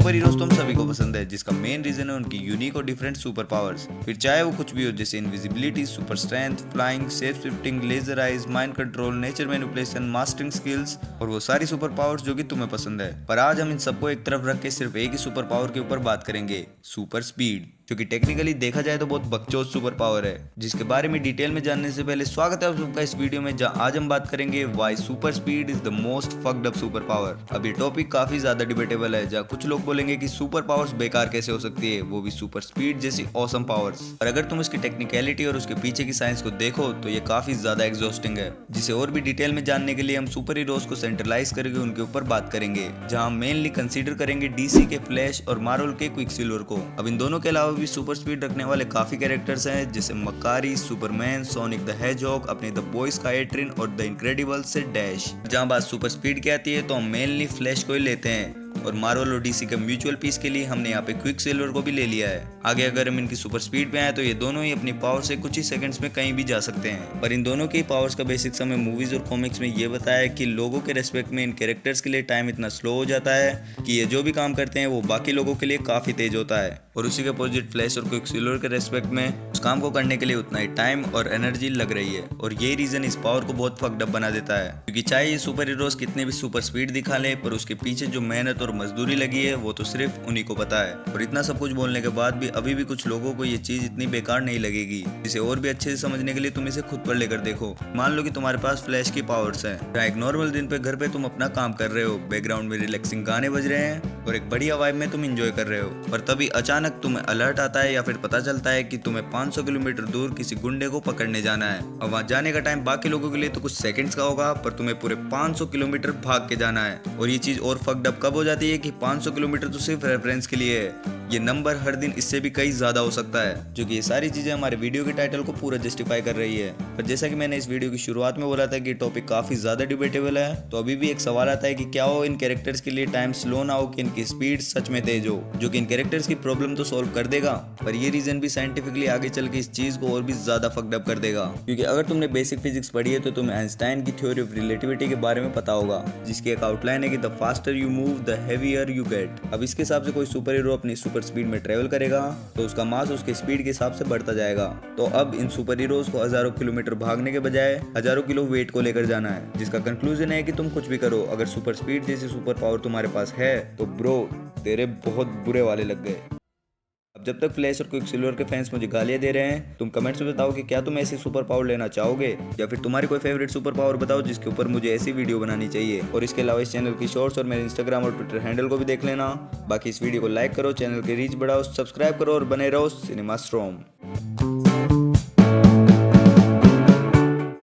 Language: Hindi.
सुपर हीरोज तो हम सभी को पसंद है, जिसका मेन रीजन है उनकी यूनिक और डिफरेंट सुपर पावर्स। फिर चाहे वो कुछ भी हो, जैसे invisibility, super strength, flying, shape shifting, laser eyes, mind control, nature manipulation, mastering skills और वो सारी सुपर पावर्स जो कि तुम्हें पसंद है। पर आज हम इन सबको एक तरफ रख के सिर्फ एक ही सुपर पावर के ऊपर बात करेंगे, सुपर स्पीड, जो कि टेक्निकली देखा जाए तो बहुत बकचोद सुपर पावर है, जिसके बारे में डिटेल में जानने से पहले स्वागत है आप सबका इस वीडियो में, जहां आज हम बात करेंगे why super speed is the most fucked up super power. अब ये टॉपिक काफी ज्यादा डिबेटेबल है, जहां कुछ लोग बोलेंगे कि सुपर पावर्स बेकार कैसे हो सकती है, वो भी सुपर स्पीड जैसी ऑसम पावर्स। और अगर तुम इसकी टेक्निकलिटी और उसके पीछे की साइंस को देखो तो ये काफी ज्यादा एग्जॉस्टिंग है, जिसे और भी डिटेल में जानने के लिए हम सुपर हीरोज को सेंट्रलाइज करके उनके ऊपर बात करेंगे, जहां मेनली कंसीडर करेंगे डीसी के फ्लैश और मार्वल के क्विकसिल्वर को। अब इन दोनों के अलावा भी सुपर स्पीड रखने वाले काफी कैरेक्टर्स हैं, जैसे मकारी, सुपरमैन, सोनिक द हेजहॉग, अपने द बॉयज का एट्रिन और द इनक्रेडिबल्स से डैश। जहां बात सुपर स्पीड की आती है तो हम मेनली फ्लैश को ही लेते हैं, और मार्वल और डीसी के म्यूचुअल पीस के लिए हमने यहाँ पे क्विकसिल्वर को भी ले लिया है। आगे अगर हम इनकी सुपर स्पीड पे आए तो ये दोनों ही अपनी पावर से कुछ ही सेकंड्स में कहीं भी जा सकते हैं। पर इन दोनों की पावर्स का बेसिक्स हमें मूवीज और कॉमिक्स में ये बताया है कि लोगों के रेस्पेक्ट में इन कैरेक्टर्स के लिए टाइम इतना स्लो हो जाता है कि ये जो भी काम करते हैं वो बाकी लोगों के लिए काफी तेज होता है, और उसी के अपोजिट फ्लैश और क्विकसिल्वर के रेस्पेक्ट में उस काम को करने के लिए उतना ही टाइम और एनर्जी लग रही है। और यही रीजन इस पावर को बहुत फक्ड अप बना देता है, क्योंकि चाहे ये सुपर हीरोज कितने भी सुपर स्पीड दिखा ले, पर उसके पीछे जो मेहनत और मजदूरी लगी है वो तो सिर्फ उन्हीं को पता है। और इतना सब कुछ बोलने के बाद भी अभी भी कुछ लोगों को ये चीज इतनी बेकार नहीं लगेगी, जिसे और भी अच्छे से समझने के लिए तुम इसे खुद पर लेकर देखो। मान लो कि तुम्हारे पास फ्लैश की पावर्स हैं, जहाँ एक नॉर्मल दिन पे घर पे तुम अपना काम कर रहे हो, बैकग्राउंड में रिलैक्सिंग गाने बज रहे हैं और एक बढ़िया वाइब में तुम एंजॉय कर रहे हो, पर तभी अचानक तुम्हें अलर्ट आता है या फिर पता चलता है कि तुम्हें 500 किलोमीटर दूर किसी गुंडे को पकड़ने जाना है। और वहाँ जाने का टाइम बाकी लोगों के लिए तो कुछ सेकंड्स का होगा, पर तुम्हें पूरे 500 किलोमीटर भाग के जाना है। और ये चीज और फक्ड अप कब हो जाती है कि 500 किलोमीटर तो सिर्फ रेफरेंस के लिए है, ये नंबर हर दिन इससे भी कई ज्यादा हो सकता है, जो कि ये सारी चीजें हमारे वीडियो के टाइटल को पूरा जस्टिफाई कर रही है। पर जैसा कि मैंने इस वीडियो की शुरुआत में बोला था कि टॉपिक काफी ज्यादा डिबेटेबल है, तो अभी भी एक सवाल आता है कि क्या हो इन कैरेक्टर्स के लिए टाइम स्लो ना हो कि इनकी स्पीड सच में तेज हो, जो कि इन कैरेक्टर्स की प्रॉब्लम तो सॉल्व कर देगा, पर ये रीजन भी साइंटिफिकली आगे चल के इस चीज को और भी ज्यादा फक्ड अप कर देगा। क्योंकि अगर तुमने बेसिक फिजिक्स पढ़ी है तो तुम्हें आइंस्टाइन की थ्योरी ऑफ रिलेटिविटी के बारे में पता होगा, जिसकी एक आउटलाइन है कि the faster you move the heavier you get. अब इसके हिसाब से कोई सुपर हीरो अपनी सुपर स्पीड में ट्रेवल करेगा तो उसका मास उसके स्पीड के हिसाब से बढ़ता जाएगा। तो अब इन सुपर हीरोज को हजारों किलोमीटर भागने के बजाय हजारों किलो वेट को लेकर जाना है, जिसका कंक्लूजन है कि तुम कुछ भी करो, अगर सुपर स्पीड जैसी सुपर पावर तुम्हारे पास है तो ब्रो तेरे बहुत बुरे वाले लग गए। अब जब तक फ्लैश और क्विकसिल्वर के फैंस मुझे गालियां दे रहे हैं, तुम कमेंट्स में बताओ कि क्या तुम ऐसी सुपर पावर लेना चाहोगे, या फिर तुम्हारी कोई फेवरेट सुपर पावर बताओ जिसके ऊपर मुझे ऐसी वीडियो बनानी चाहिए। और इसके अलावा इस चैनल की शॉर्ट्स और मेरे इंस्टाग्राम और ट्विटर हैंडल को भी देख लेना। बाकी इस वीडियो को लाइक करो, चैनल की रीच बढ़ाओ, सब्सक्राइब करो और बने रहो सिनेमा स्ट्रॉम।